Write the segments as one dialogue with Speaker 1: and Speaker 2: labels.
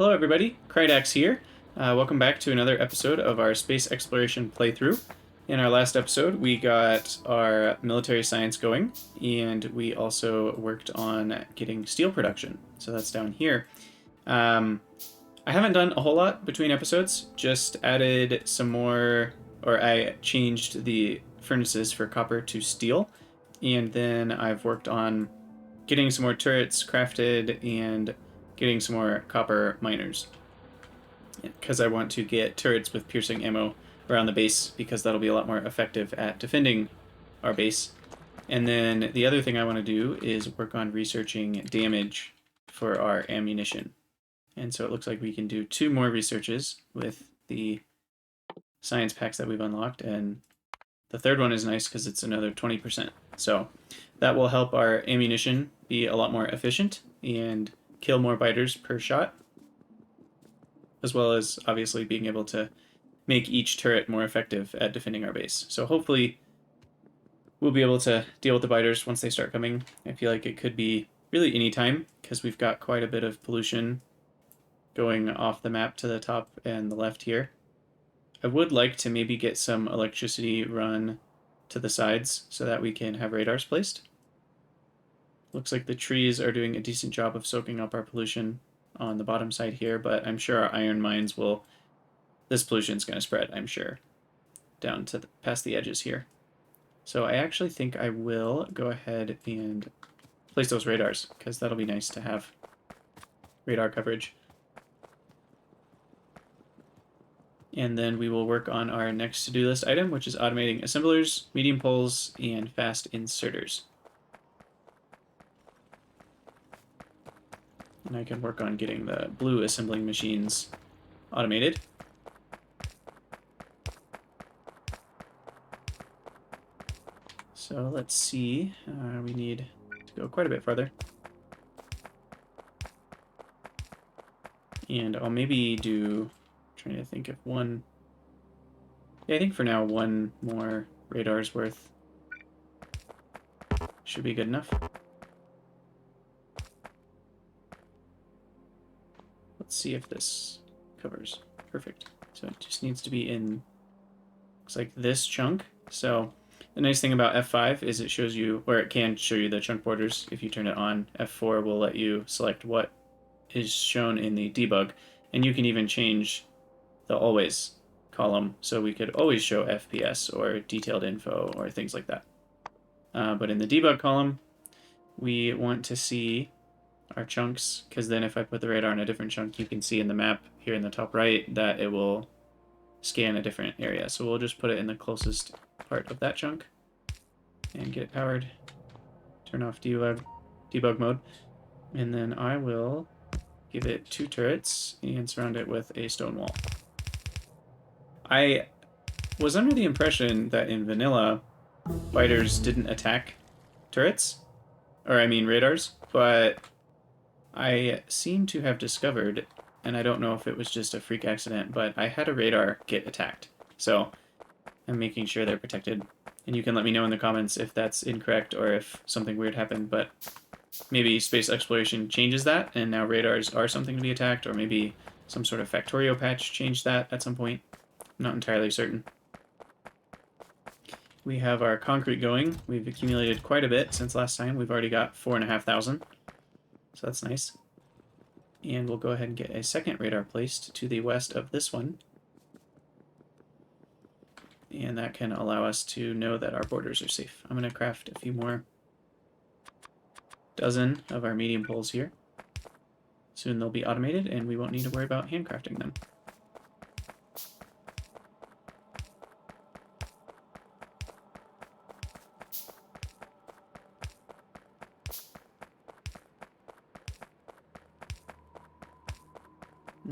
Speaker 1: Hello everybody, Krydax here. Welcome back to another episode of our space exploration playthrough. In our last episode, we got our military science going, and we also worked on getting steel production. So that's down here. I haven't done a whole lot between episodes, just added some more, or I changed the furnaces for copper to steel, and then I've worked on getting some more turrets crafted and getting some more copper miners, because I want to get turrets with piercing ammo around the base, because that'll be a lot more effective at defending our base. And then the other thing I want to do is work on researching damage for our ammunition. And so it looks like we can do 2 more researches with the science packs that we've unlocked, and the third one is nice because it's another 20%. So that will help our ammunition be a lot more efficient and kill more biters per shot, as well as obviously being able to make each turret more effective at defending our base. So hopefully we'll be able to deal with the biters once they start coming. I feel like it could be really any time, because we've got quite a bit of pollution going off the map to the top and the left here. I would like to maybe get some electricity run to the sides so that we can have radars placed. Looks like the trees are doing a decent job of soaking up our pollution on the bottom side here, but I'm sure our iron mines will... This pollution's going to spread, I'm sure, down to past the edges here. So I actually think I will go ahead and place those radars, because that'll be nice to have radar coverage. And then we will work on our next to-do list item, which is automating assemblers, medium poles, and fast inserters. And I can work on getting the blue assembling machines automated. So let's see, we need to go quite a bit farther. And I'll maybe do, trying to think of one, yeah, I think for now 1 more radar's worth should be good enough. Let's see if this covers. Perfect. So it just needs to be in, looks like this chunk. So the nice thing about F5 is it shows you, or it can show you the chunk borders if you turn it on. F4 will let you select what is shown in the debug, and you can even change the always column, so we could always show FPS or detailed info or things like that. But in the debug column, we want to see our chunks, because then if I put the radar in a different chunk, you can see in the map here in the top right that it will scan a different area. So we'll just put it in the closest part of that chunk and get it powered. Turn off debug mode, and then I will give it 2 turrets and surround it with a stone wall. I was under the impression that in vanilla, biters didn't attack turrets, or I mean radars, but I seem to have discovered, and I don't know if it was just a freak accident, but I had a radar get attacked. So I'm making sure they're protected. And you can let me know in the comments if that's incorrect or if something weird happened, but maybe space exploration changes that, and now radars are something to be attacked, or maybe some sort of Factorio patch changed that at some point. I'm not entirely certain. We have our concrete going. We've accumulated quite a bit since last time. We've already got 4,500. So that's nice. And we'll go ahead and get a second radar placed to the west of this one. And that can allow us to know that our borders are safe. I'm going to craft a few more dozen of our medium poles here. Soon they'll be automated, and we won't need to worry about handcrafting them.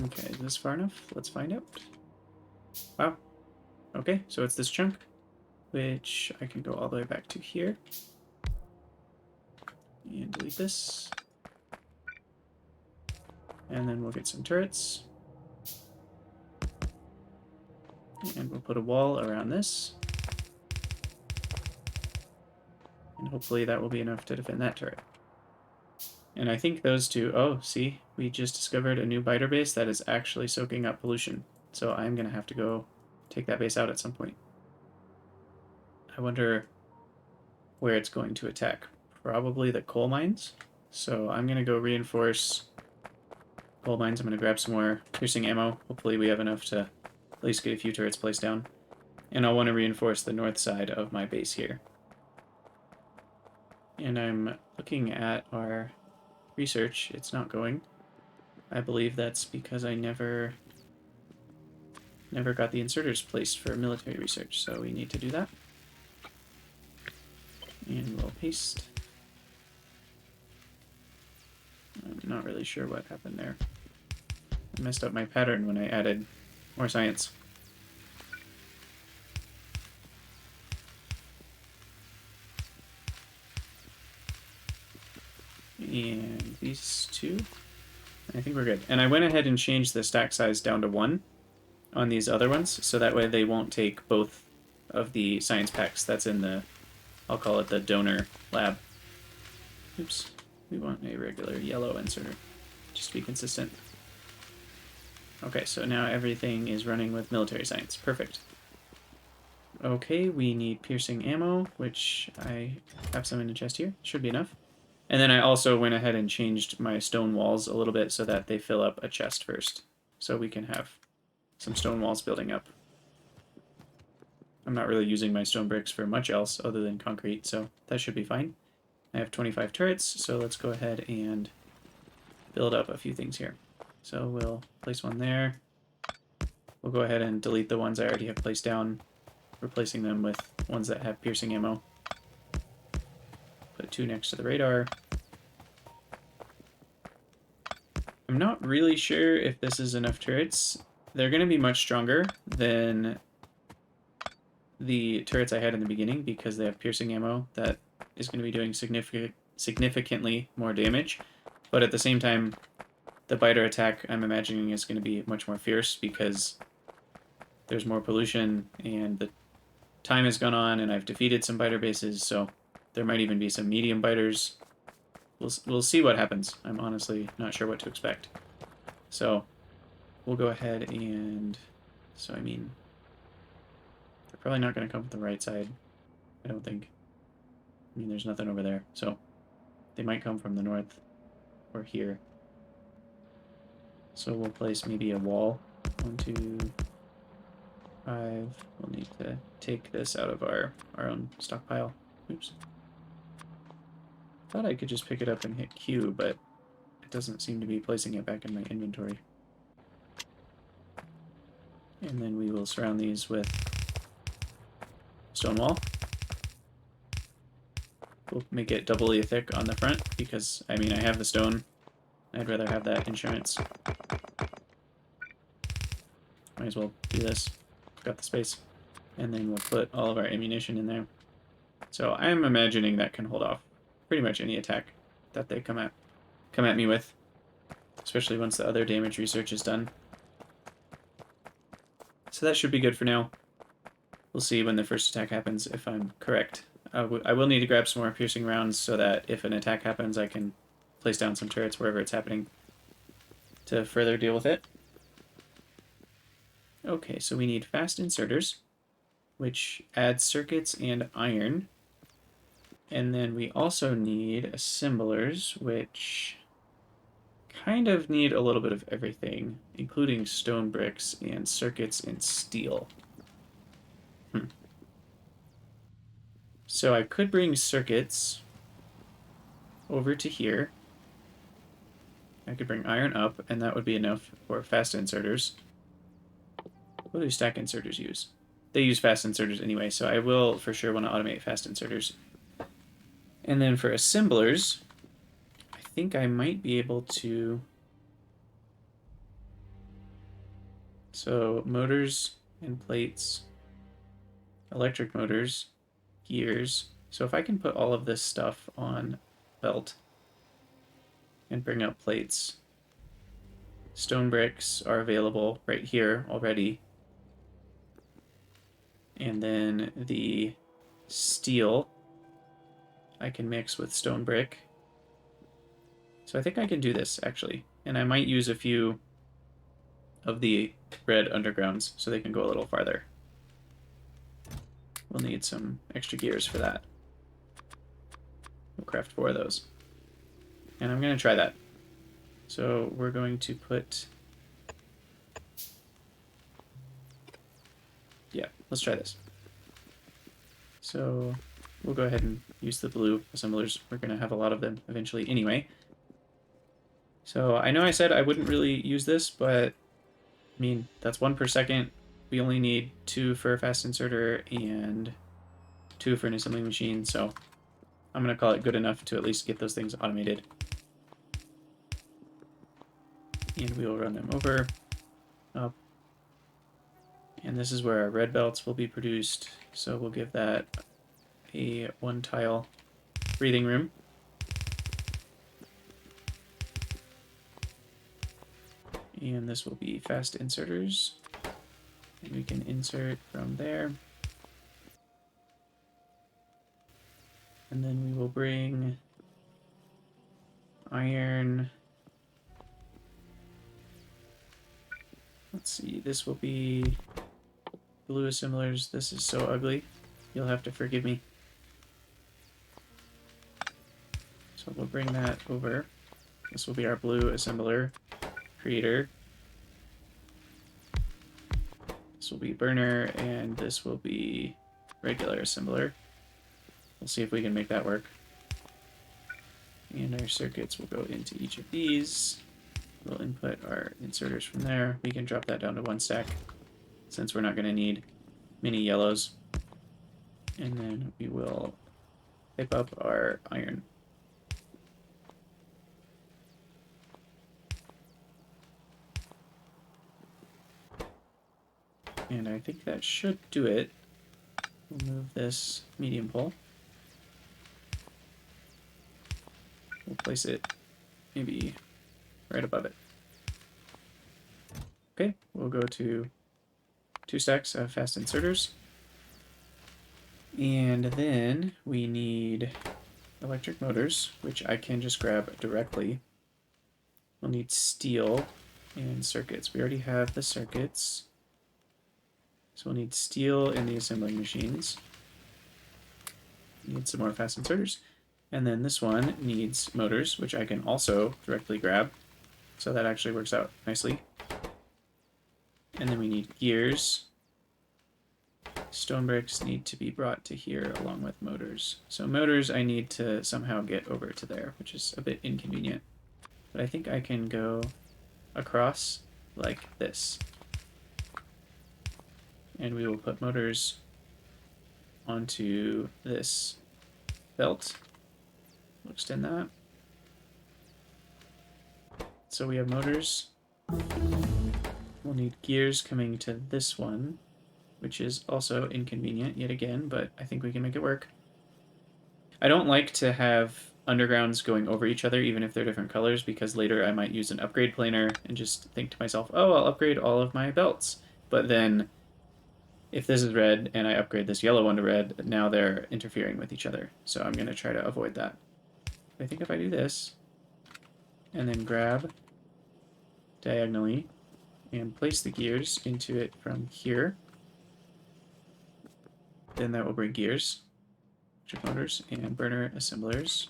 Speaker 1: Okay, is this far enough? Let's find out. Wow. Okay, so it's this chunk, which I can go all the way back to here. And delete this. And then we'll get some turrets. And we'll put a wall around this. And hopefully that will be enough to defend that turret. And I think those two... Oh, see? We just discovered a new biter base that is actually soaking up pollution. So I'm going to have to go take that base out at some point. I wonder where it's going to attack. Probably the coal mines. So I'm going to go reinforce coal mines. I'm going to grab some more piercing ammo. Hopefully we have enough to at least get a few turrets placed down. And I'll want to reinforce the north side of my base here. And I'm looking at our research. It's not going. I believe that's because I never got the inserters placed for military research, so we need to do that. And we'll paste. I'm not really sure what happened there. I messed up my pattern when I added more science. And these two, I think we're good. And I went ahead and changed the stack size down to 1 on these other ones, so that way they won't take both of the science packs that's in the, I'll call it the donor lab. Oops, we want a regular yellow inserter, just to be consistent. Okay, so now everything is running with military science. Perfect. Okay, we need piercing ammo, which I have some in the chest here. Should be enough. And then I also went ahead and changed my stone walls a little bit so that they fill up a chest first. So we can have some stone walls building up. I'm not really using my stone bricks for much else other than concrete, so that should be fine. I have 25 turrets, so let's go ahead and build up a few things here. So we'll place one there. We'll go ahead and delete the ones I already have placed down, replacing them with ones that have piercing ammo. Put 2 next to the radar. I'm not really sure if this is enough turrets. They're going to be much stronger than the turrets I had in the beginning because they have piercing ammo that is going to be doing significantly more damage. But at the same time, the biter attack, I'm imagining, is going to be much more fierce because there's more pollution and the time has gone on and I've defeated some biter bases, so there might even be some medium biters. We'll see what happens. I'm honestly not sure what to expect. So we'll go ahead and... So, I mean, they're probably not going to come from the right side, I don't think. I mean, there's nothing over there. So they might come from the north or here. So we'll place maybe a wall. 1, 2, 5. We'll need to take this out of our own stockpile. Oops. Thought I could just pick it up and hit Q, but it doesn't seem to be placing it back in my inventory. And then we will surround these with stone wall. We'll make it doubly thick on the front because, I mean, I have the stone. I'd rather have that insurance. Might as well do this. Got the space. And then we'll put all of our ammunition in there. So I'm imagining that can hold off pretty much any attack that they come at me with, especially once the other damage research is done. So that should be good for now. We'll see when the first attack happens if I'm correct. I will need to grab some more piercing rounds so that if an attack happens, I can place down some turrets wherever it's happening to further deal with it. Okay, so we need fast inserters, which adds circuits and iron. And then we also need assemblers, which kind of need a little bit of everything, including stone bricks and circuits and steel. So I could bring circuits over to here. I could bring iron up, and that would be enough for fast inserters. What do stack inserters use? They use fast inserters anyway, so I will for sure want to automate fast inserters. And then for assemblers, I think I might be able to... So motors and plates, electric motors, gears. So if I can put all of this stuff on belt and bring up plates, stone bricks are available right here already. And then the steel I can mix with stone brick. So I think I can do this, actually. And I might use a few of the red undergrounds so they can go a little farther. We'll need some extra gears for that. We'll craft 4 of those. And I'm going to try that. So we're going to put... Yeah, let's try this. So we'll go ahead and use the blue assemblers. We're going to have a lot of them eventually anyway. So I know I said I wouldn't really use this, but I mean, that's 1 per second. We only need 2 for a fast inserter and 2 for an assembly machine, so I'm going to call it good enough to at least get those things automated. And we will run them over, up. And this is where our red belts will be produced, so we'll give that a 1 tile breathing room. And this will be fast inserters. And we can insert from there. And then we will bring iron. Let's see, this will be blue assemblers. This is so ugly. You'll have to forgive me. So we'll bring that over. This will be our blue assembler creator. This will be burner, and this will be regular assembler. We'll see if we can make that work. And our circuits will go into each of these. We'll input our inserters from there. We can drop that down to 1 stack, since we're not going to need many yellows. And then we will pipe up our iron. And I think that should do it. We'll move this medium pole. We'll place it maybe right above it. Okay, we'll go to 2 stacks of fast inserters. And then we need electric motors, which I can just grab directly. We'll need steel and circuits. We already have the circuits. So we'll need steel in the assembling machines. Need some more fast inserters. And then this one needs motors, which I can also directly grab. So that actually works out nicely. And then we need gears. Stone bricks need to be brought to here along with motors. So motors I need to somehow get over to there, which is a bit inconvenient. But I think I can go across like this. And we will put motors onto this belt. We'll extend that. So we have motors. We'll need gears coming to this one, which is also inconvenient yet again, but I think we can make it work. I don't like to have undergrounds going over each other, even if they're different colors, because later I might use an upgrade planer and just think to myself, oh, I'll upgrade all of my belts. But then if this is red and I upgrade this yellow one to red, now they're interfering with each other. So I'm going to try to avoid that. I think if I do this, and then grab diagonally and place the gears into it from here, then that will bring gears, electric motors, and burner assemblers.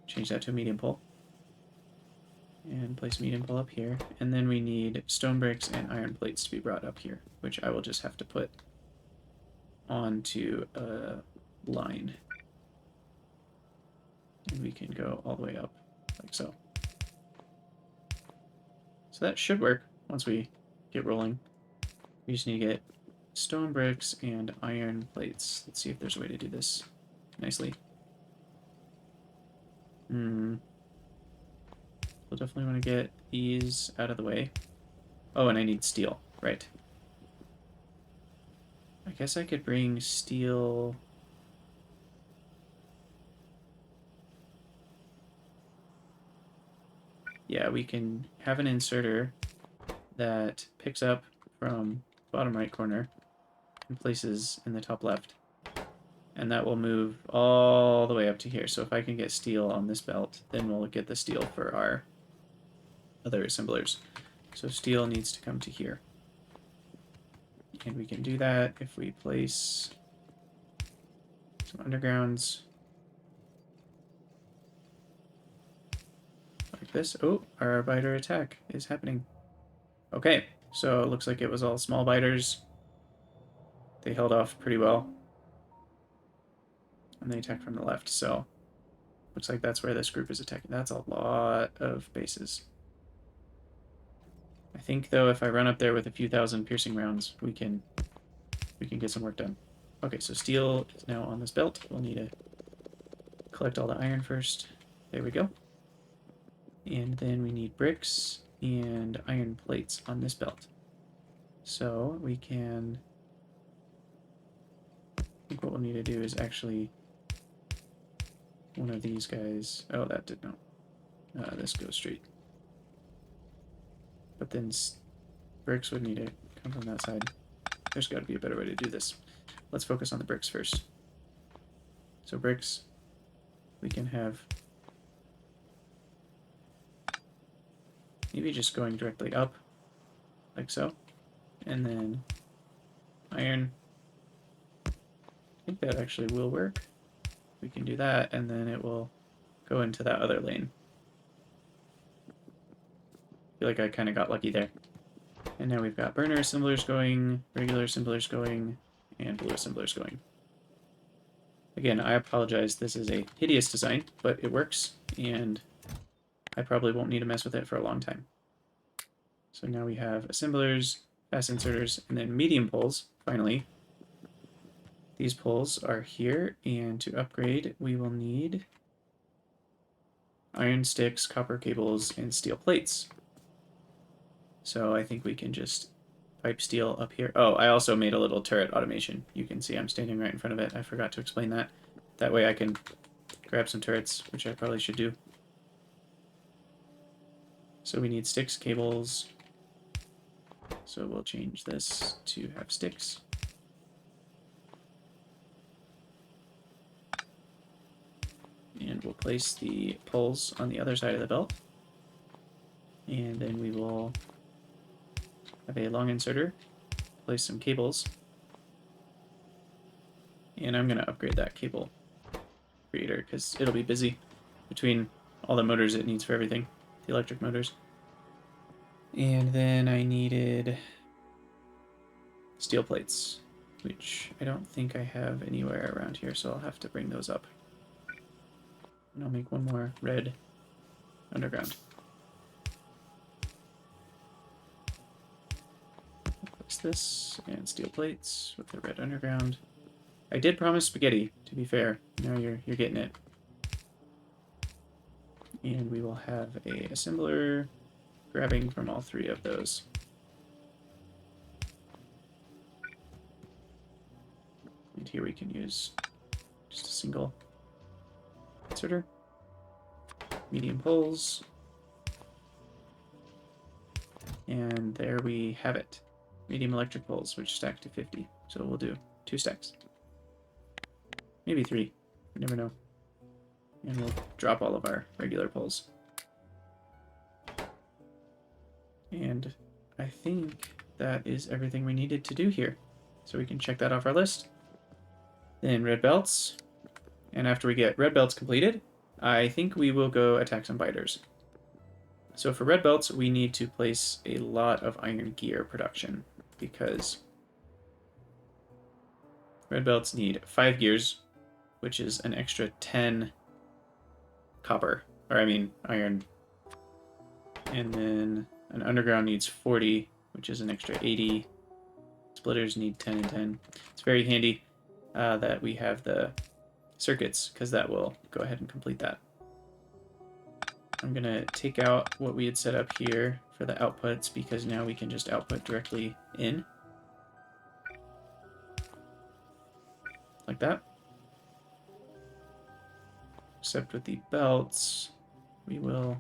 Speaker 1: Change that to a medium pole. And place medium pole up here. And then we need stone bricks and iron plates to be brought up here, which I will just have to put onto a line. And we can go all the way up, like so. So that should work once we get rolling. We just need to get stone bricks and iron plates. Let's see if there's a way to do this nicely. We'll definitely want to get these out of the way. Oh, and I need steel, right. I guess I could bring steel... Yeah, we can have an inserter that picks up from bottom right corner and places in the top left. and that will move all the way up to here. So if I can get steel on this belt, then we'll get the steel for our other assemblers. So steel needs to come to here. And we can do that if we place some undergrounds like this. Oh, our biter attack is happening. Okay, so it looks like it was all small biters. They held off pretty well. And they attack from the left, so looks like that's where this group is attacking. That's a lot of bases. I think, though, if I run up there with a few thousand piercing rounds, we can get some work done. Okay, so steel is now on this belt. We'll need to collect all the iron first. There we go. And then we need bricks and iron plates on this belt. So we can... I think what we'll need to do is actually... one of these guys... Oh, that did not. This goes straight. But then bricks would need to come from that side. There's got to be a better way to do this. Let's focus on the bricks first. So bricks, we can have maybe just going directly up, like so. And then iron. I think that actually will work. We can do that, and then it will go into that other lane. I feel like I kind of got lucky there. And now we've got burner assemblers going, regular assemblers going, and blue assemblers going. Again, I apologize, this is a hideous design, but it works, and I probably won't need to mess with it for a long time. So now we have assemblers, fast inserters, and then medium poles, finally. These poles are here, and to upgrade, we will need iron sticks, copper cables, and steel plates. So I think we can just pipe steel up here. Oh, I also made a little turret automation. You can see I'm standing right in front of it. I forgot to explain that. That way I can grab some turrets, which I probably should do. So we need sticks, cables. So we'll change this to have sticks. And we'll place the poles on the other side of the belt. And then we will have a long inserter, place some cables, and I'm going to upgrade that cable creator because it'll be busy between all the motors it needs for everything, the electric motors. And then I needed steel plates, which I don't think I have anywhere around here, so I'll have to bring those up. And I'll make one more red underground. This and steel plates with the red underground. I did promise spaghetti, to be fair. Now you're getting it. And we will have a assembler grabbing from all three of those. And here we can use just a single inserter. Medium poles. And there we have it. Medium electric poles, which stack to 50. So we'll do 2 stacks. Maybe 3. You never know. And we'll drop all of our regular poles. And I think that is everything we needed to do here. So we can check that off our list. Then red belts. And after we get red belts completed, I think we will go attack some biters. So for red belts, we need to place a lot of iron gear production because red belts need 5 gears, which is an extra 10 copper, or I mean iron. And then an underground needs 40, which is an extra 80. Splitters need 10 and 10. It's very handy that we have the circuits because that will go ahead and complete that. I'm going to take out what we had set up here for the outputs because now we can just output directly in. Like that. Except with the belts, we will...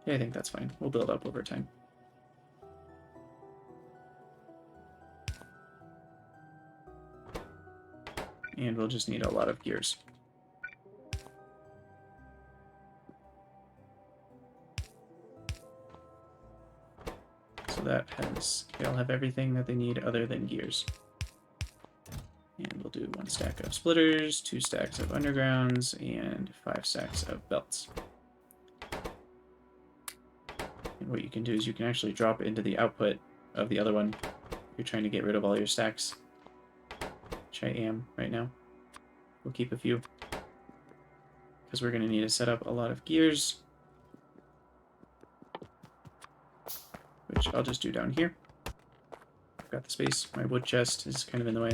Speaker 1: Yeah, I think that's fine. We'll build up over time. And we'll just need a lot of gears. So that has, they all have everything that they need other than gears. And we'll do 1 stack of splitters, 2 stacks of undergrounds, and 5 stacks of belts. And what you can do is you can actually drop into the output of the other one. You're trying to get rid of all your stacks, which I am right now. We'll keep a few, because we're going to need to set up a lot of gears, which I'll just do down here. I've got the space. My wood chest is kind of in the way.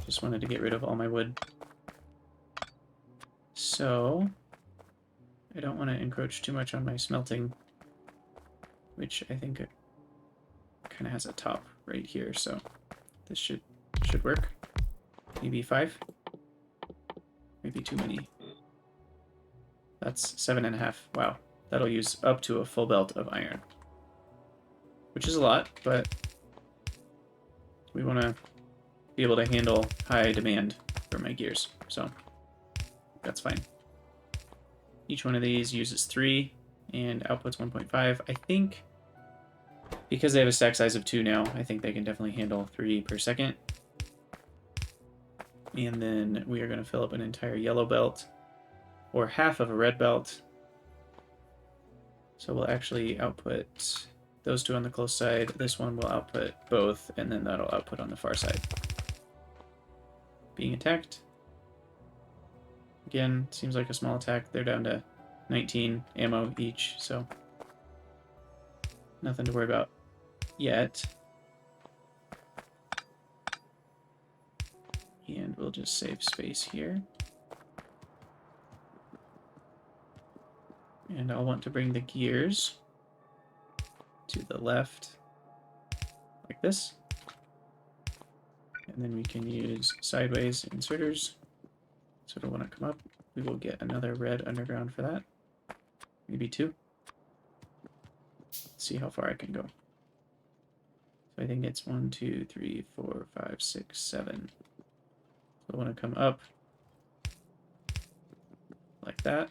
Speaker 1: Just wanted to get rid of all my wood. So I don't want to encroach too much on my smelting, which I think it kind of has a top right here, so this should work. Maybe 5. Maybe too many. That's 7.5. Wow. That'll use up to a full belt of iron, which is a lot, but we want to be able to handle high demand for my gears, so that's fine. Each one of these uses 3 and outputs 1.5. I think because they have a stack size of 2 now, I think they can definitely handle 3 per second. And then we are going to fill up an entire yellow belt, or half of a red belt. So we'll actually output those 2 on the close side. This one will output both, and then that'll output on the far side. Being attacked. Again, seems like a small attack. They're down to 19 ammo each, so nothing to worry about yet. And we'll just save space here. And I'll want to bring the gears to the left, like this. And then we can use sideways inserters. So it'll want to come up. We will get another red underground for that. Maybe 2. Let's see how far I can go. So I think it's 1, 2, 3, 4, 5, 6, 7. So I want to come up like that.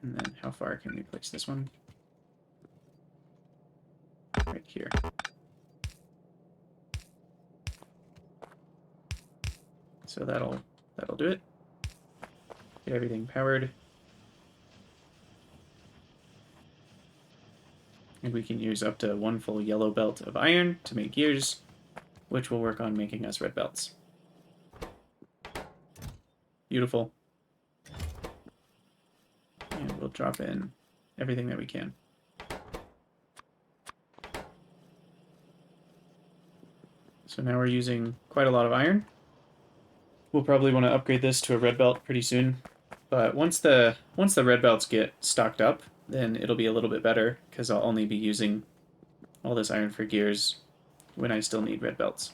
Speaker 1: And then how far can we place this one? Right here. So that'll do it. Get everything powered. And we can use up to 1 full yellow belt of iron to make gears, which will work on making us red belts. Beautiful. And we'll drop in everything that we can. So now we're using quite a lot of iron. We'll probably want to upgrade this to a red belt pretty soon. But once the red belts get stocked up, then it'll be a little bit better, because I'll only be using all this iron for gears when I still need red belts.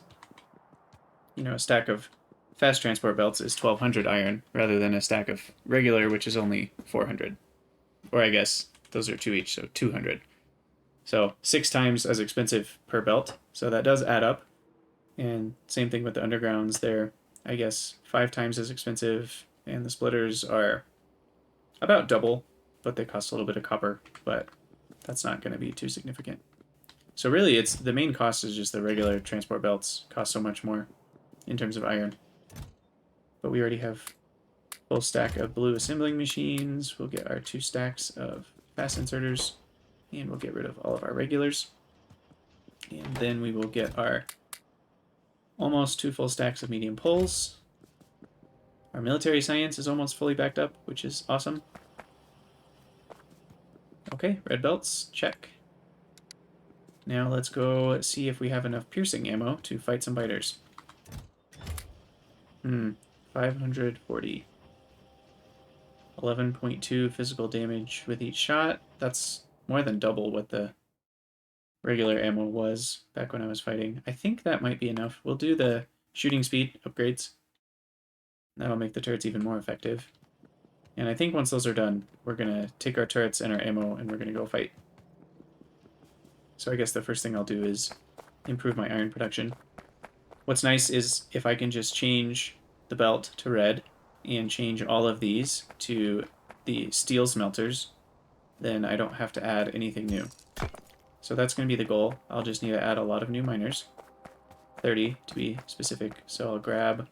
Speaker 1: You know, a stack of fast transport belts is 1200 iron, rather than a stack of regular, which is only 400. Or I guess those are 2 each, so 200. So 6 times as expensive per belt, so that does add up. And same thing with the undergrounds, they're, I guess, 5 times as expensive, and the splitters are about double, but they cost a little bit of copper, but that's not going to be too significant. So really, it's the main cost is just the regular transport belts cost so much more in terms of iron. But we already have a full stack of blue assembling machines. We'll get our 2 stacks of fast inserters, and we'll get rid of all of our regulars. And then we will get our almost 2 full stacks of medium poles. Our military science is almost fully backed up, which is awesome. Okay, red belts, check. Now let's go see if we have enough piercing ammo to fight some biters. 540. 11.2 physical damage with each shot. That's more than double what the regular ammo was back when I was fighting. I think that might be enough. We'll do the shooting speed upgrades. That'll make the turrets even more effective. And I think once those are done, we're going to take our turrets and our ammo and we're going to go fight. So I guess the first thing I'll do is improve my iron production. What's nice is if I can just change the belt to red and change all of these to the steel smelters, then I don't have to add anything new. So that's going to be the goal. I'll just need to add a lot of new miners. 30 to be specific. So I'll grab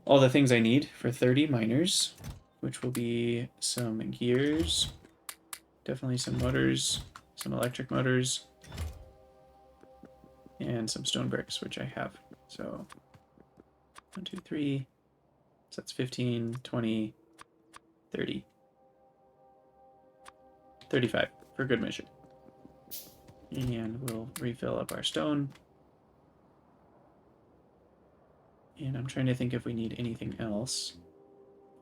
Speaker 1: all the things I need for 30 miners, which will be some gears, definitely some motors, some electric motors, and some stone bricks, which I have. So 1, 2, 3, so that's 15, 20, 30. 35 for good measure. And we'll refill up our stone. And I'm trying to think if we need anything else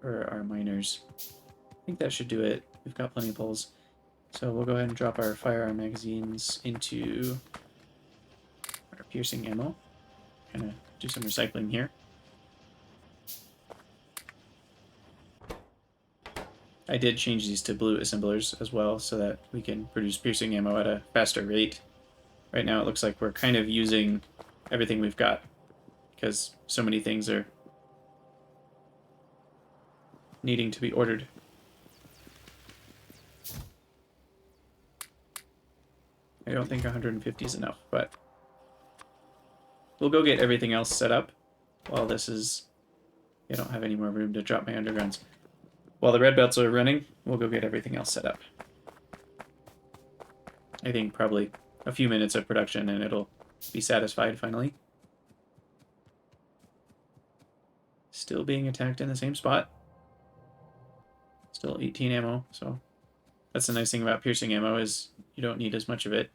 Speaker 1: for our miners. I think that should do it. We've got plenty of poles. So we'll go ahead and drop our firearm magazines into our piercing ammo. Kind of do some recycling here. I did change these to blue assemblers as well so that we can produce piercing ammo at a faster rate. Right now it looks like we're kind of using everything we've got because so many things are needing to be ordered. I don't think 150 is enough, but we'll go get everything else set up while this is... I don't have any more room to drop my undergrounds. While the red belts are running, we'll go get everything else set up. I think probably a few minutes of production and it'll be satisfied finally. Still being attacked in the same spot. Still 18 ammo, so that's the nice thing about piercing ammo is you don't need as much of it.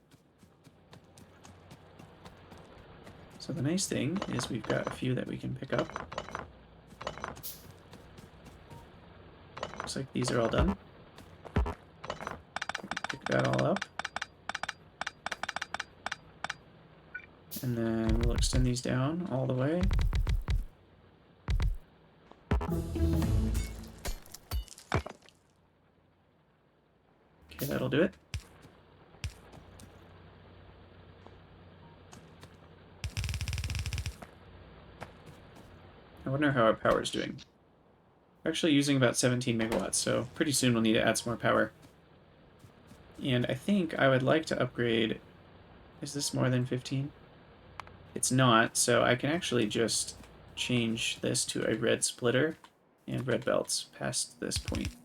Speaker 1: So the nice thing is we've got a few that we can pick up. Looks like these are all done. Pick that all up. And then we'll extend these down all the way. Okay, that'll do it. I wonder how our power is doing. We're actually using about 17 megawatts, so pretty soon we'll need to add some more power. And I think I would like to upgrade... Is this more than 15? It's not, so I can actually just change this to a red splitter and red belts past this point.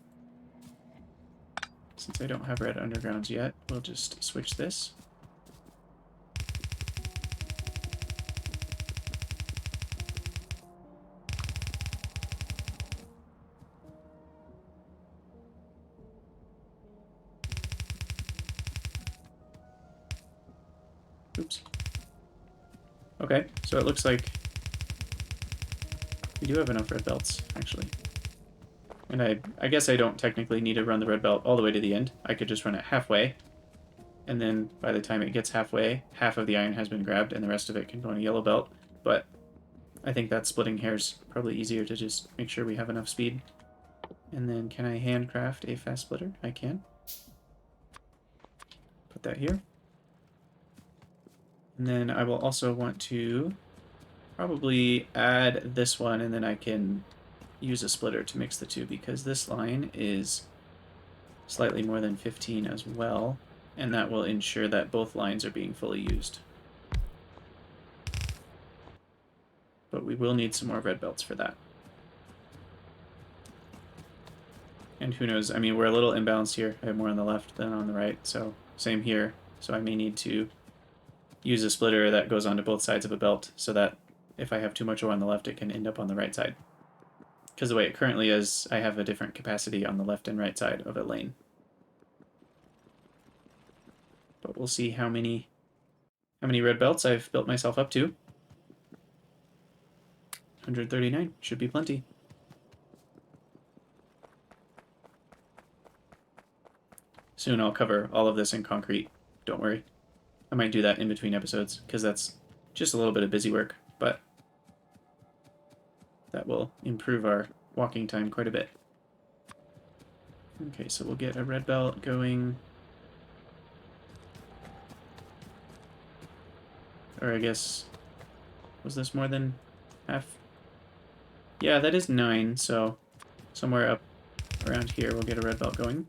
Speaker 1: Since I don't have red undergrounds yet, we'll just switch this. Oops. Okay, so it looks like we do have enough red belts, actually. And I guess I don't technically need to run the red belt all the way to the end. I could just run it halfway. And then by the time it gets halfway, half of the iron has been grabbed and the rest of it can go on a yellow belt. But I think that splitting hairs probably easier to just make sure we have enough speed. And then can I handcraft a fast splitter? I can. Put that here. And then I will also want to probably add this one, and then I can use a splitter to mix the two, because this line is slightly more than 15 as well, and that will ensure that both lines are being fully used. But we will need some more red belts for that. And who knows, I mean, we're a little imbalanced here. I have more on the left than on the right, so same here. So I may need to use a splitter that goes onto both sides of a belt so that if I have too much ore on the left, it can end up on the right side. Because the way it currently is, I have a different capacity on the left and right side of a lane. But we'll see how many red belts I've built myself up to. 139 should be plenty. Soon I'll cover all of this in concrete, don't worry. I might do that in between episodes, because that's just a little bit of busy work, but that will improve our walking time quite a bit. Okay, so we'll get a red belt going. Or I guess Was this more than half? Yeah, that is 9, so somewhere up around here we'll get a red belt going.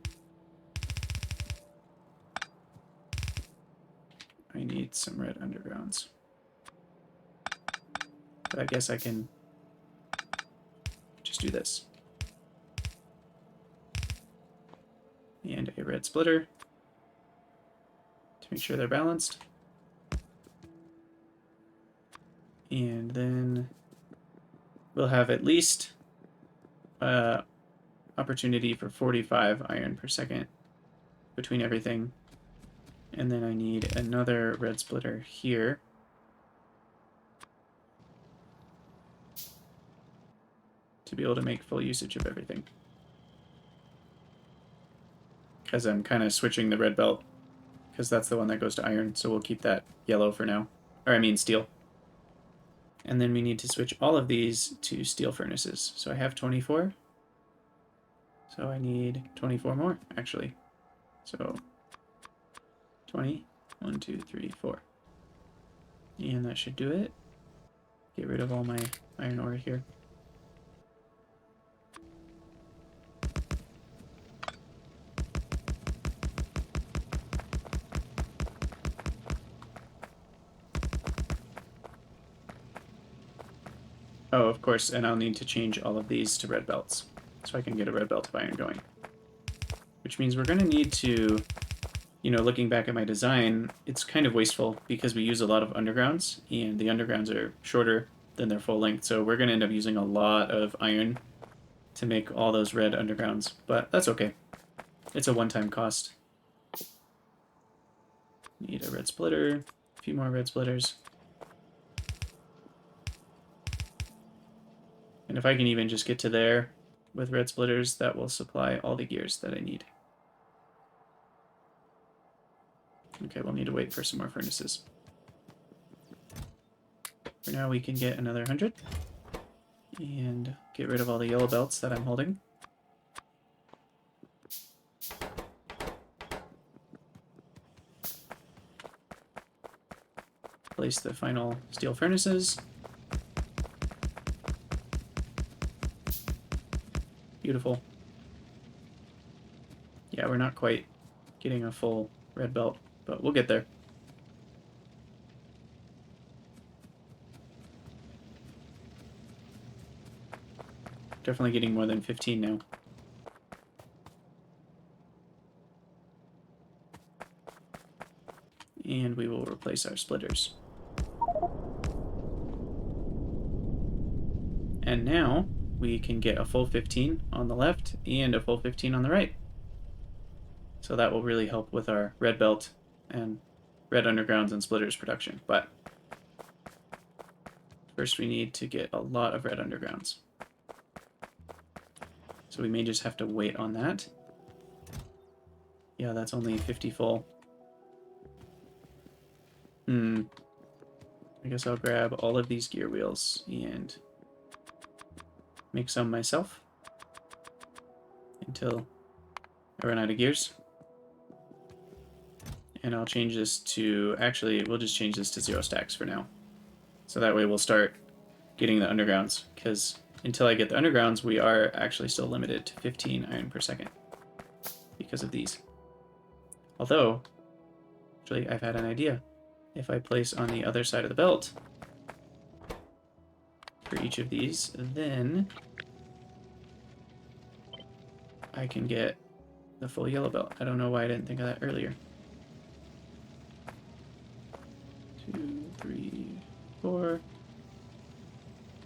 Speaker 1: I need some red undergrounds. But I guess I can just do this. And a red splitter to make sure they're balanced. And then we'll have at least opportunity for 45 iron per second between everything. And then I need another red splitter here. To be able to make full usage of everything. Because I'm kind of switching the red belt, because that's the one that goes to iron, so we'll keep that yellow for now. Or I mean steel. And then we need to switch all of these to steel furnaces. So I have 24. So I need 24 more, actually. So 20, 1, 2, 3, 4. And that should do it. Get rid of all my iron ore here. Oh, of course, and I'll need to change all of these to red belts, so I can get a red belt of iron going. Which means we're going to need to, you know, looking back at my design, it's kind of wasteful because we use a lot of undergrounds, and the undergrounds are shorter than their full length, so we're going to end up using a lot of iron to make all those red undergrounds, but that's okay. It's a one-time cost. Need a red splitter, a few more red splitters. And if I can even just get to there with red splitters, that will supply all the gears that I need. Okay, we'll need to wait for some more furnaces. For now, we can get another 100. And get rid of all the yellow belts that I'm holding. Place the final steel furnaces. Beautiful. Yeah, we're not quite getting a full red belt, but we'll get there. Definitely getting more than 15 now. And we will replace our splitters. And now we can get a full 15 on the left and a full 15 on the right. So that will really help with our red belt and red undergrounds and splitters production. But first we need to get a lot of red undergrounds. So we may just have to wait on that. Yeah, that's only 50 full. I guess I'll grab all of these gear wheels and make some myself until I run out of gears. And I'll change this to, actually, we'll just change this to 0 stacks for now. So that way we'll start getting the undergrounds, because until I get the undergrounds, we are actually still limited to 15 iron per second because of these. Although, actually, I've had an idea. If I place on the other side of the belt for each of these, then I can get the full yellow belt. I don't know why I didn't think of that earlier. 2, 3, 4.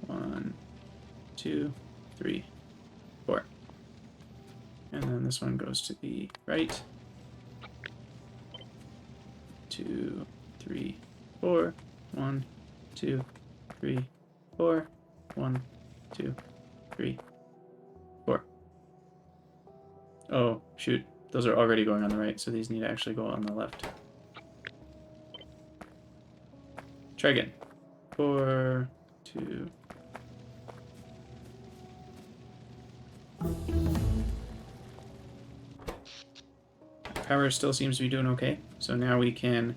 Speaker 1: 1, 2, 3, 4. And then this one goes to the right. 2, 3, 4. 1, 2, 3, 4. 1, 2, 3, 4. Oh, shoot. Those are already going on the right, so these need to actually go on the left. Try again. 4, 2. Power still seems to be doing okay, so now we can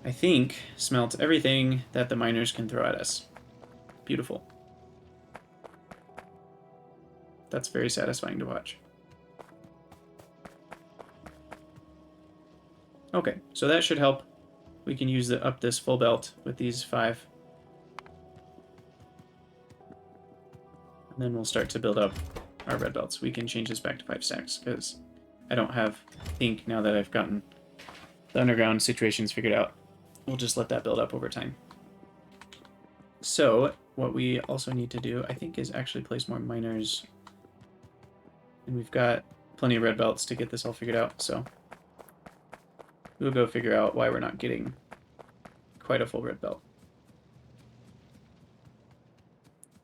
Speaker 1: I think, smelt everything that the miners can throw at us. Beautiful. That's very satisfying to watch. Okay, so that should help. We can use up this full belt with these 5. And then we'll start to build up our red belts. We can change this back to 5 stacks, because I don't have ink now that I've gotten the underground situations figured out. We'll just let that build up over time. So, what we also need to do, I think, is actually place more miners. And we've got plenty of red belts to get this all figured out, so we'll go figure out why we're not getting quite a full red belt.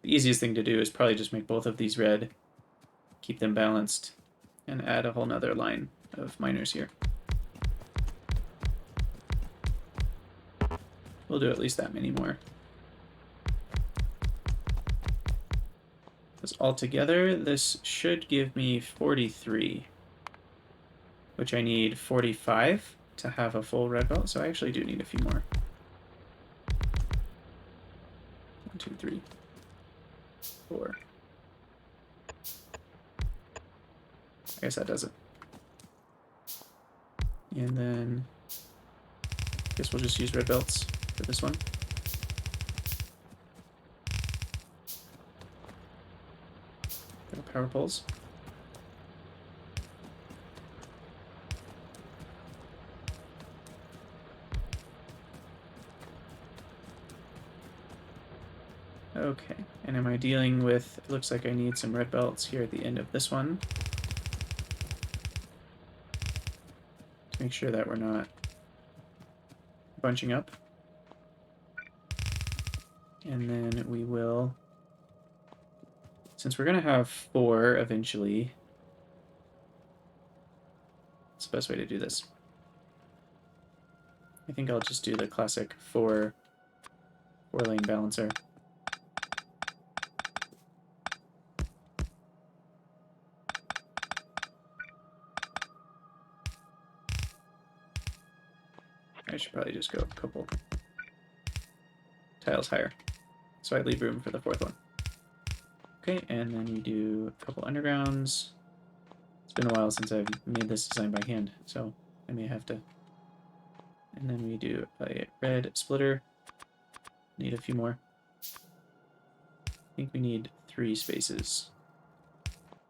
Speaker 1: The easiest thing to do is probably just make both of these red, keep them balanced, and add a whole nother line of miners here. We'll do at least that many more. Because altogether, this should give me 43, which I need 45 to have a full red belt, so I actually do need a few more. 1, 2, 3, 4. I guess that does it. And then I guess we'll just use red belts for this one. Power poles. Okay, and am I dealing with, it looks like I need some red belts here at the end of this one. To make sure that we're not bunching up. And then we will, since we're going to have 4 eventually, what's the best way to do this? I think I'll just do the classic 4-lane balancer. I should probably just go a couple tiles higher, so I leave room for the 4th one. Okay, and then we do a couple undergrounds. It's been a while since I've made this design by hand, so I may have to. And then we do a red splitter. Need a few more. I think we need 3 spaces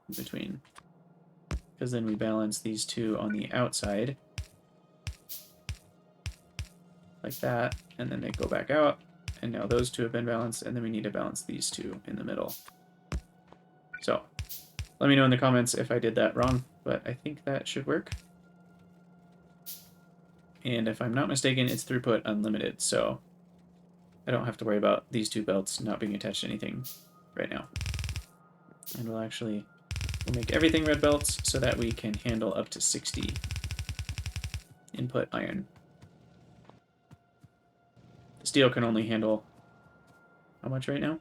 Speaker 1: in between, because then we balance these 2 on the outside, like that, and then they go back out, and now those 2 have been balanced, and then we need to balance these 2 in the middle. So, let me know in the comments if I did that wrong, but I think that should work. And if I'm not mistaken, it's throughput unlimited, so I don't have to worry about these 2 belts not being attached to anything right now. And we'll make everything red belts so that we can handle up to 60 input iron. The steel can only handle how much right now?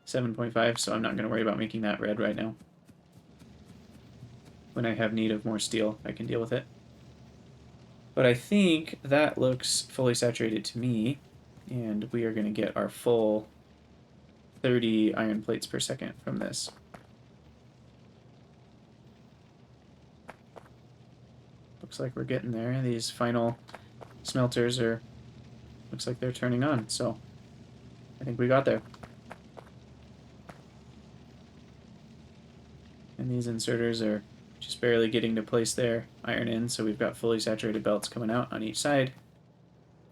Speaker 1: 7.5, so I'm not going to worry about making that red right now. When I have need of more steel, I can deal with it. But I think that looks fully saturated to me, and we are going to get our full 30 iron plates per second from this. Looks like we're getting there. These final smelters are, looks like they're turning on, so I think we got there. And these inserters are just barely getting to place their iron in, so we've got fully saturated belts coming out on each side.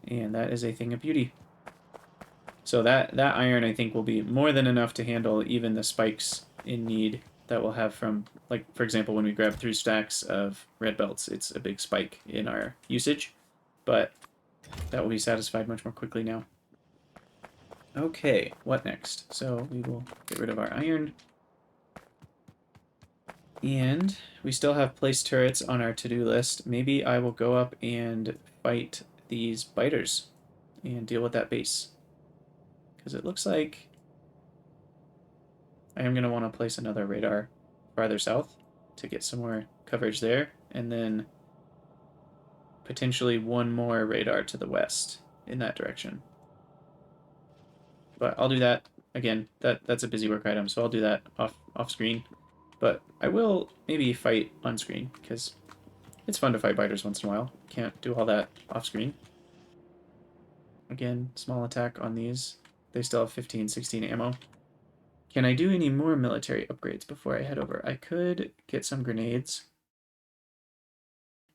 Speaker 1: And that is a thing of beauty. So that iron, I think, will be more than enough to handle even the spikes in need that we'll have from, like, for example, when we grab 3 stacks of red belts, it's a big spike in our usage. But that will be satisfied much more quickly now. Okay, what next? So we will get rid of our iron. And we still have place turrets on our to-do list. Maybe I will go up and fight these biters and deal with that base. Because it looks like I am going to want to place another radar farther south to get some more coverage there. And then potentially one more radar to the west in that direction. But I'll do that again. That's a busy work item, so I'll do that off screen. But I will maybe fight on screen because it's fun to fight biters once in a while. Can't do all that off screen. Again, small attack on these. They still have 15, 16 ammo. Can I do any more military upgrades before I head over? I could get some grenades.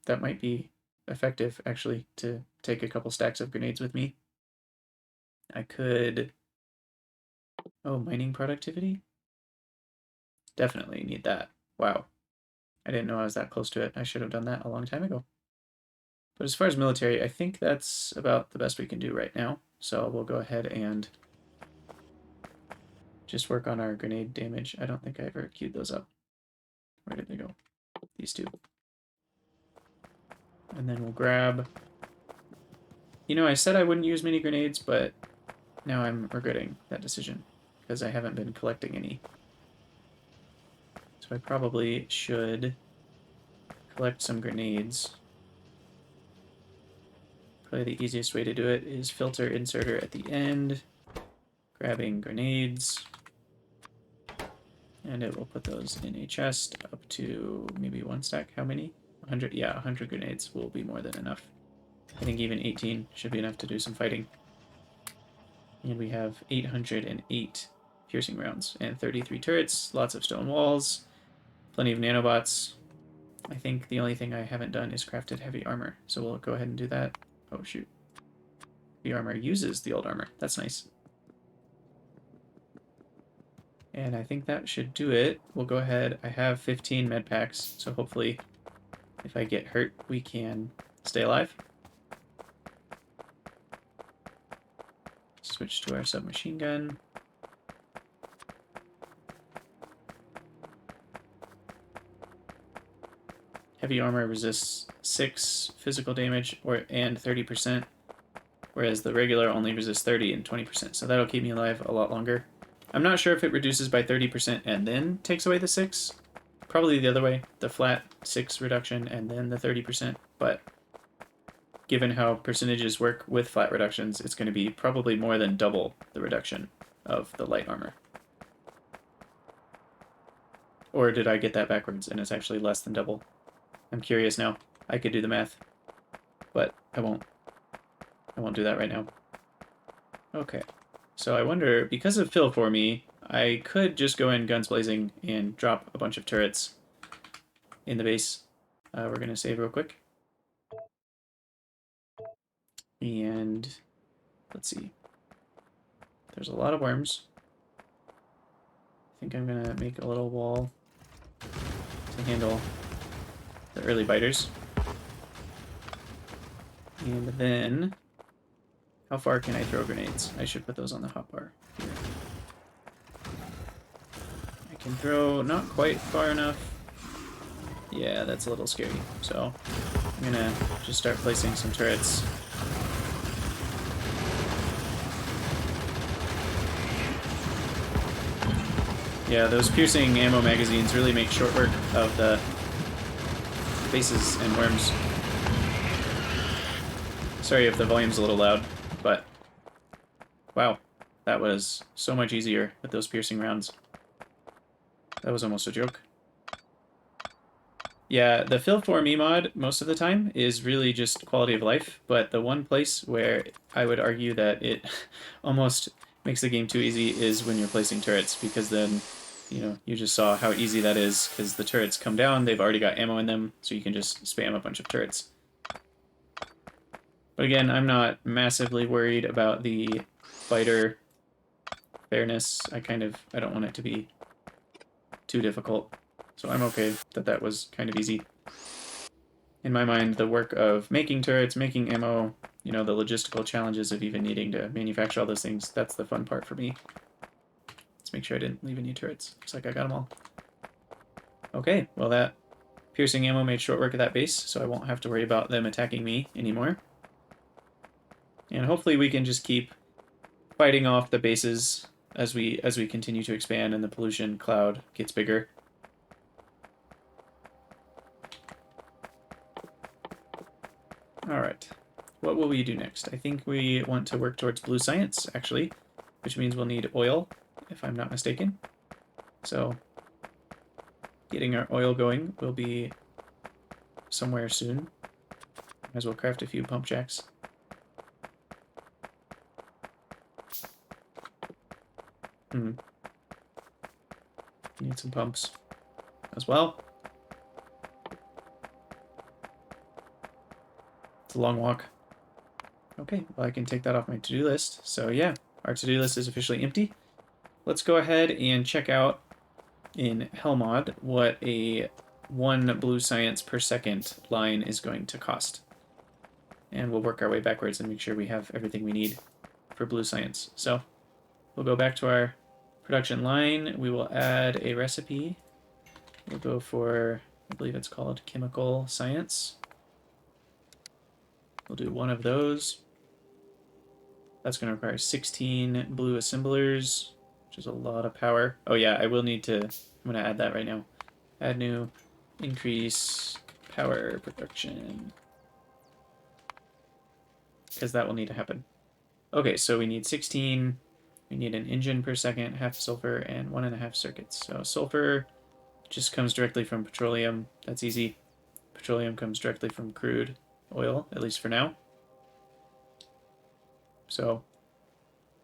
Speaker 1: That might be effective, actually, to take a couple stacks of grenades with me. I could... Oh, mining productivity? Definitely need that. Wow. I didn't know I was that close to it. I should have done that a long time ago. But as far as military, I think that's about the best we can do right now. So we'll go ahead and just work on our grenade damage. I don't think I ever queued those up. Where did they go? These two. And then we'll grab... You know, I said I wouldn't use mini grenades, but now I'm regretting that decision because I haven't been collecting any. So I probably should collect some grenades. Probably the easiest way to do it is filter inserter at the end, grabbing grenades, and it will put those in a chest up to maybe one stack. How many? 100? Yeah, 100 grenades will be more than enough. I think even 18 should be enough to do some fighting. And we have 808 piercing rounds and 33 turrets, lots of stone walls, plenty of nanobots. I think the only thing I haven't done is crafted heavy armor, so we'll go ahead and do that. Oh, shoot. The armor uses the old armor. That's nice. And I think that should do it. We'll go ahead. I have 15 med packs, so hopefully if I get hurt, we can stay alive. Switch to our submachine gun. Heavy armor resists 6 physical damage and 30%, whereas the regular only resists 30 and 20%, so that'll keep me alive a lot longer. I'm not sure if it reduces by 30% and then takes away the 6. Probably the other way, the flat 6 reduction and then the 30%, but given how percentages work with flat reductions, it's going to be probably more than double the reduction of the light armor. Or did I get that backwards and it's actually less than double? I'm curious now. I could do the math, but I won't. I won't do that right now. Okay, so I wonder, because of fill for me, I could just go in guns blazing and drop a bunch of turrets in the base. We're going to save real quick. And let's see. There's a lot of worms. I think I'm going to make a little wall to handle the early biters. And then, how far can I throw grenades? I should put those on the hotbar here. I can throw not quite far enough. Yeah, that's a little scary. So I'm gonna just start placing some turrets. Yeah, those piercing ammo magazines really make short work of the bases and worms. Sorry if the volume's a little loud, but wow, that was so much easier with those piercing rounds. That was almost a joke. Yeah, the fill for me mod most of the time is really just quality of life, but the one place where I would argue that it almost makes the game too easy is when you're placing turrets, because then, you know, you just saw how easy that is, because the turrets come down, they've already got ammo in them, so you can just spam a bunch of turrets. But again, I'm not massively worried about the fighter fairness. I don't want it to be too difficult. So I'm okay that that was kind of easy. In my mind, the work of making turrets, making ammo, you know, the logistical challenges of even needing to manufacture all those things, that's the fun part for me. Let's make sure I didn't leave any turrets. Looks like I got them all. Okay, well that piercing ammo made short work of that base, so I won't have to worry about them attacking me anymore. And hopefully we can just keep fighting off the bases as we continue to expand and the pollution cloud gets bigger. All right. What will we do next? I think we want to work towards blue science, actually, which means we'll need oil, if I'm not mistaken. So getting our oil going will be somewhere soon. Might as well craft a few pump jacks. Need some pumps as well. It's a long walk. Okay, well, I can take that off my to-do list. So yeah, our to-do list is officially empty. Let's go ahead and check out in Helmod what a 1 blue science per second line is going to cost. And we'll work our way backwards and make sure we have everything we need for blue science. So we'll go back to our production line. We will add a recipe. We'll go for, I believe it's called chemical science. We'll do 1 of those. That's going to require 16 blue assemblers, which is a lot of power. Oh yeah, I will need to, I'm going to add that right now. Add new, increase power production. Because that will need to happen. Okay, so we need 16. We need an engine per second, half sulfur, and 1.5 circuits. So sulfur just comes directly from petroleum. That's easy. Petroleum comes directly from crude oil, at least for now. So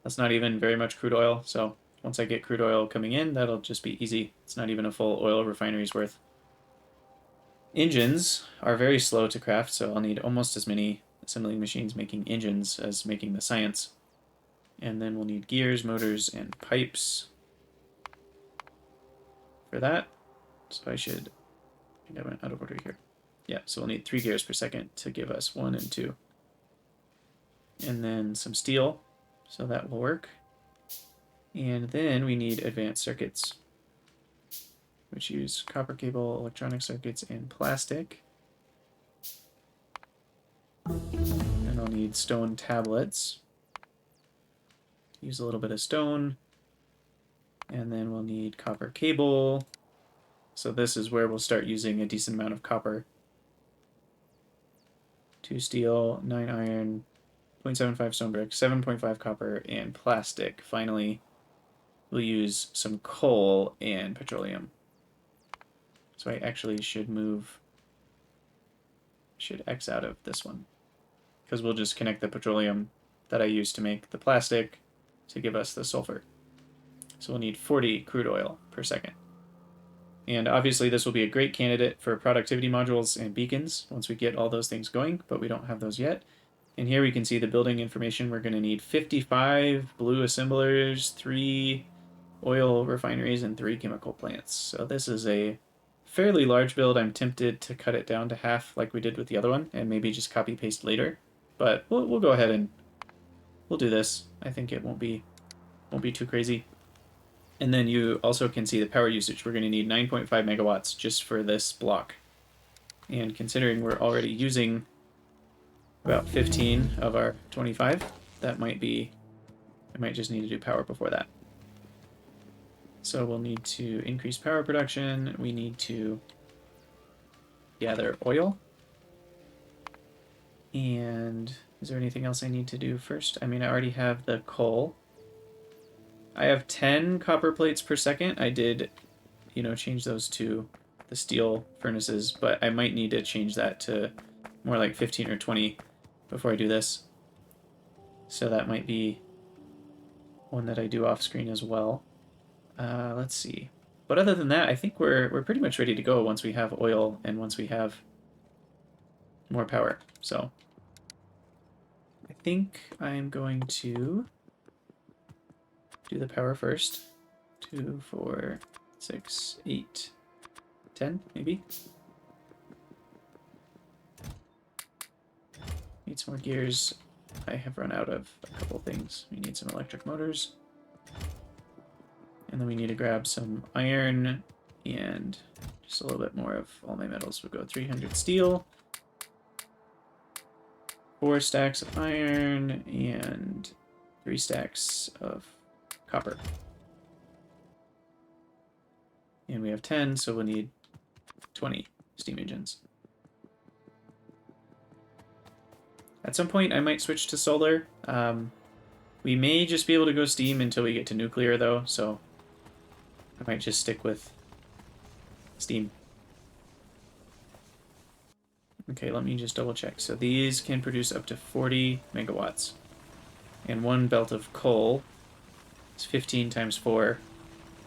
Speaker 1: that's not even very much crude oil. So once I get crude oil coming in, that'll just be easy. It's not even a full oil refinery's worth. Engines are very slow to craft, so I'll need almost as many assembling machines making engines as making the science. And then we'll need gears, motors, and pipes for that. So I think I went out of order here. Yeah, so we'll need 3 gears per second to give us 1 and 2. And then some steel, so that will work. And then we need advanced circuits, which use copper cable, electronic circuits, and plastic. And I'll need stone tablets. Use a little bit of stone. And then we'll need copper cable. So this is where we'll start using a decent amount of copper. 2 steel, 9 iron, 0.75 stone brick, 7.5 copper, and plastic. Finally, we'll use some coal and petroleum. So I actually should X out of this one, because we'll just connect the petroleum that I used to make the plastic to give us the sulfur. So we'll need 40 crude oil per second. And obviously this will be a great candidate for productivity modules and beacons once we get all those things going, but we don't have those yet. And here we can see the building information. We're going to need 55 blue assemblers, 3 oil refineries, and 3 chemical plants. So this is a fairly large build. I'm tempted to cut it down to half like we did with the other one and maybe just copy paste later. But we'll go ahead and we'll do this. I think it won't be too crazy. And then you also can see the power usage. We're going to need 9.5 megawatts just for this block. And considering we're already using about 15 of our 25, that might be, I might just need to do power before that. So we'll need to increase power production. We need to gather oil. And is there anything else I need to do first? I mean, I already have the coal. I have 10 copper plates per second. I did, change those to the steel furnaces, but I might need to change that to more like 15 or 20 before I do this. So that might be one that I do off screen as well. Let's see. But other than that, I think we're pretty much ready to go once we have oil and once we have more power. So I think I'm going to do the power first. 2, 4, 6, 8, 10, maybe. Need some more gears. I have run out of a couple things. We need some electric motors. And then we need to grab some iron and just a little bit more of all my metals. We'll go 300 steel, 4 stacks of iron, and 3 stacks of copper. And we have 10, so we'll need 20 steam engines. At some point, I might switch to solar. We may just be able to go steam until we get to nuclear, though, so I might just stick with steam. Okay, let me just double check. So these can produce up to 40 megawatts. And one belt of coal is 15 times 4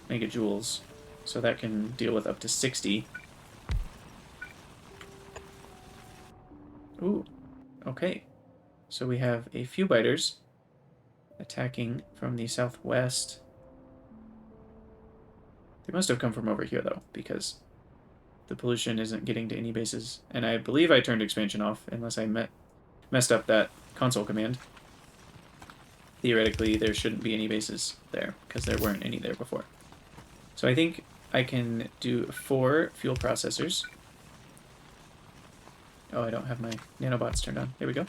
Speaker 1: megajoules. So that can deal with up to 60. Ooh, okay. So we have a few biters attacking from the southwest. They must have come from over here, though, because the pollution isn't getting to any bases. And I believe I turned expansion off, unless I messed up that console command. Theoretically, there shouldn't be any bases there, because there weren't any there before. So I think I can do 4 fuel processors. Oh, I don't have my nanobots turned on. There we go.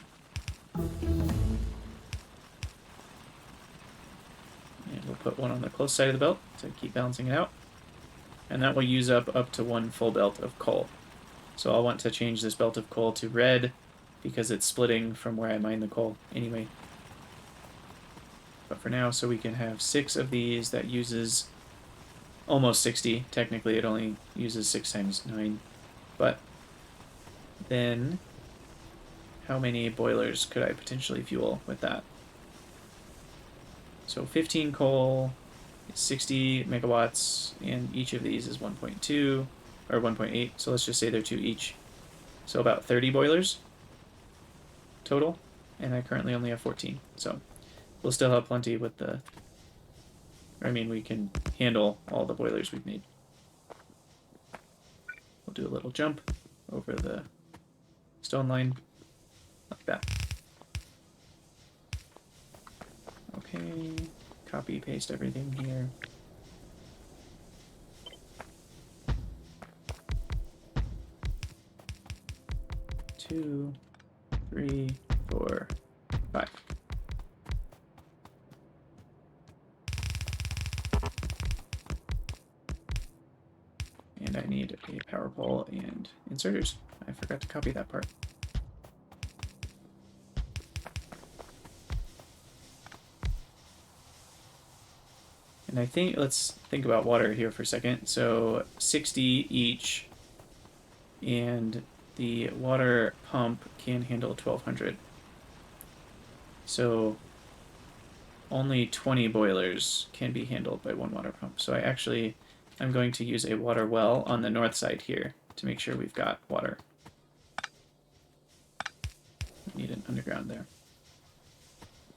Speaker 1: And we'll put one on the close side of the belt to keep balancing it out. And that will use up to 1 full belt of coal. So I'll want to change this belt of coal to red because it's splitting from where I mine the coal anyway. But for now, so we can have 6 of these that uses almost 60. Technically, it only uses 6 times 9. But then how many boilers could I potentially fuel with that? So 15 coal, 60 megawatts, and each of these is 1.2 or 1.8. So let's just say they're 2 each. So about 30 boilers total, and I currently only have 14. So we'll still have plenty with the... I mean, we can handle all the boilers we've made. We'll do a little jump over the stone line, like that. Okay, copy, paste everything here. Two, 3, 4, 5. And I need a power pole and inserters. I forgot to copy that part. And I think, let's think about water here for a second. So 60 each, and the water pump can handle 1200. So only 20 boilers can be handled by 1 water pump. So I'm going to use a water well on the north side here to make sure we've got water. Need an underground there.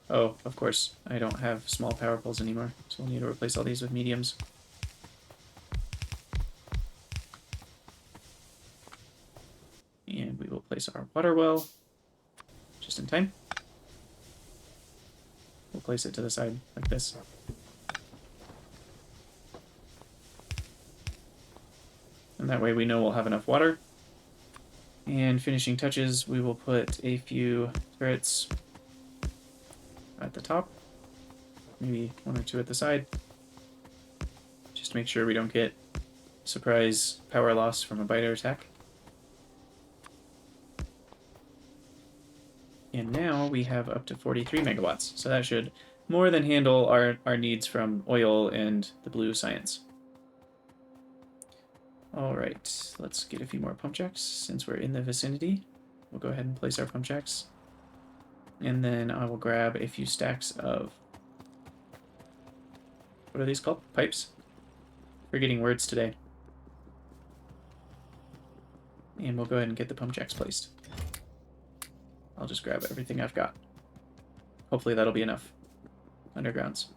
Speaker 1: Oh, of course, I don't have small power poles anymore, so we'll need to replace all these with mediums. And we will place our water well just in time. We'll place it to the side like this. And that way we know we'll have enough water. And finishing touches, we will put a few turrets at the top, maybe 1 or 2 at the side, just to make sure we don't get surprise power loss from a biter attack. And now we have up to 43 megawatts, so that should more than handle our needs from oil and the blue science. Alright, let's get a few more pump jacks since we're in the vicinity. We'll go ahead and place our pump jacks. And then I will grab a few stacks of... what are these called? Pipes? Forgetting words today. And we'll go ahead and get the pump jacks placed. I'll just grab everything I've got. Hopefully that'll be enough undergrounds.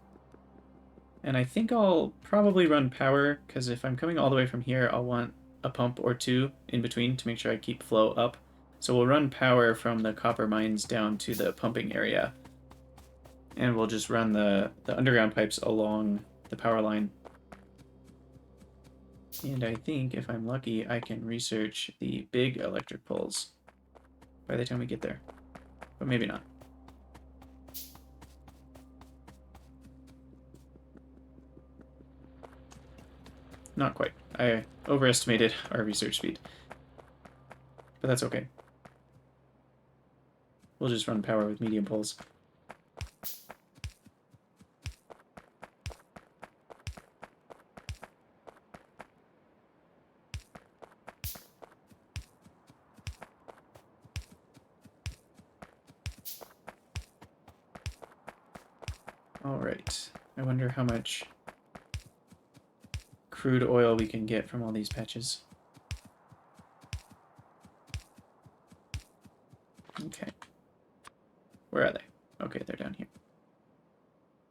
Speaker 1: And I think I'll probably run power, because if I'm coming all the way from here, I'll want a pump or 2 in between to make sure I keep flow up. So we'll run power from the copper mines down to the pumping area. And we'll just run the underground pipes along the power line. And I think, if I'm lucky, I can research the big electric poles by the time we get there. But maybe not. Not quite. I overestimated our research speed. But that's okay. we'll just run power with medium poles. Alright, I wonder how much crude oil we can get from all these patches. Okay. Where are they? Okay, they're down here.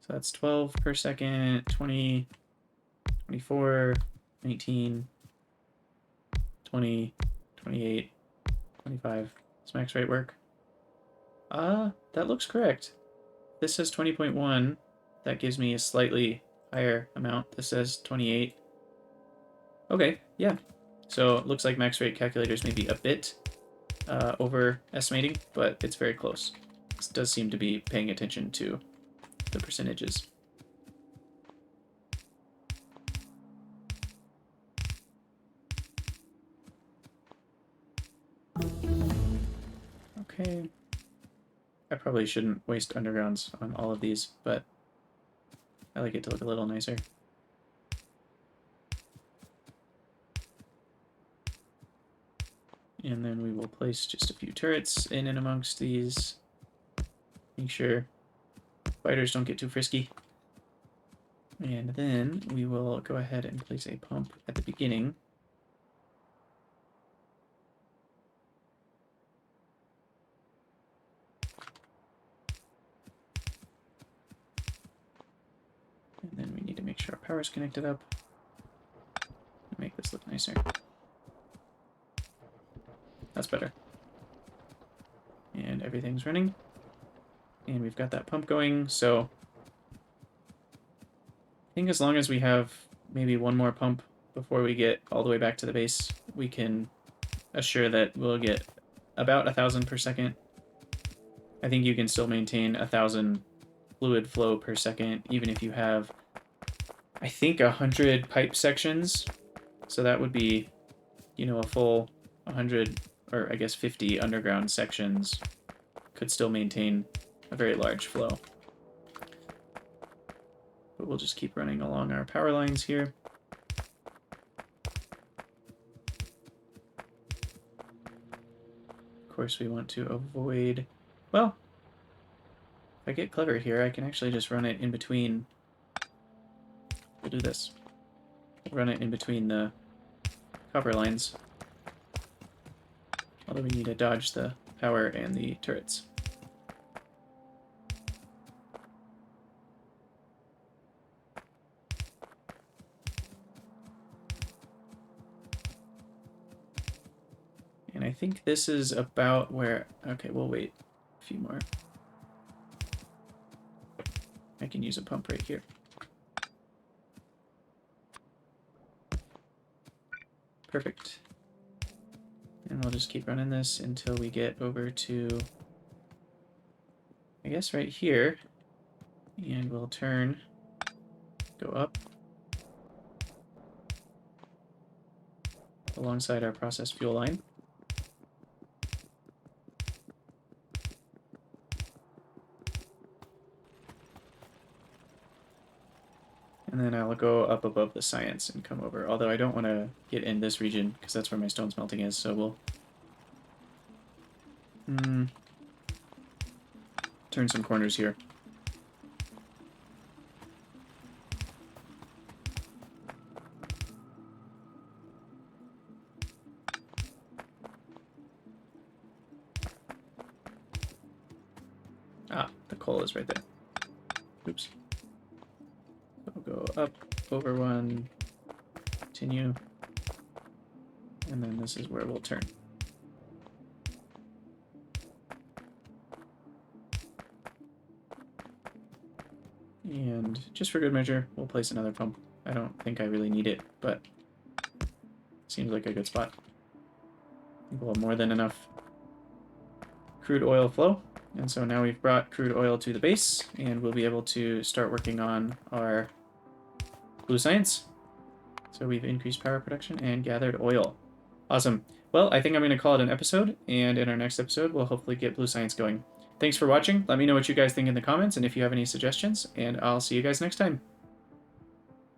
Speaker 1: So that's 12 per second, 20, 24, 19, 20, 28, 25. Does max rate work? That looks correct. This says 20.1. That gives me a slightly higher amount. This says 28. Okay, yeah. So it looks like max rate calculators may be a bit overestimating, but it's very close. This does seem to be paying attention to the percentages. Okay. I probably shouldn't waste undergrounds on all of these, but I like it to look a little nicer. And then we will place just a few turrets in and amongst these. Make sure fighters don't get too frisky. And then we will go ahead and place a pump at the beginning. And then we need to make sure our power is connected up. Make this look nicer. That's better. And everything's running. And we've got that pump going, so I think as long as we have maybe one more pump before we get all the way back to the base, we can assure that we'll get about 1,000 per second. I think you can still maintain 1,000 fluid flow per second, even if you have, I think, 100 pipe sections. So that would be, you know, a full 100, or I guess 50 underground sections could still maintain a very large flow. But we'll just keep running along our power lines here. Of course, we want to avoid, well, if I get clever here, I can actually just run it in between. We'll do this. Run it in between the copper lines. Although we need to dodge the power and the turrets. And I think this is about where... Okay, we'll wait a few more. I can use a pump right here. Perfect. And we'll just keep running this until we get over to, I guess, right here. And we'll turn, go up, alongside our process fuel line. And then I'll go up above the science and come over. Although I don't want to get in this region, because that's where my stone smelting is, so we'll turn some corners here. Ah, the coal is right there. Oops. We'll go up, over one, continue, and then this is where we'll turn. And just for good measure, we'll place another pump. I don't think I really need it, but seems like a good spot. I think we'll have more than enough crude oil flow. And so now we've brought crude oil to the base, and we'll be able to start working on our blue science. So we've increased power production and gathered oil. Awesome. Well, I think I'm going to call it an episode, and in our next episode, we'll hopefully get blue science going. Thanks for watching. Let me know what you guys think in the comments and if you have any suggestions, and I'll see you guys next time.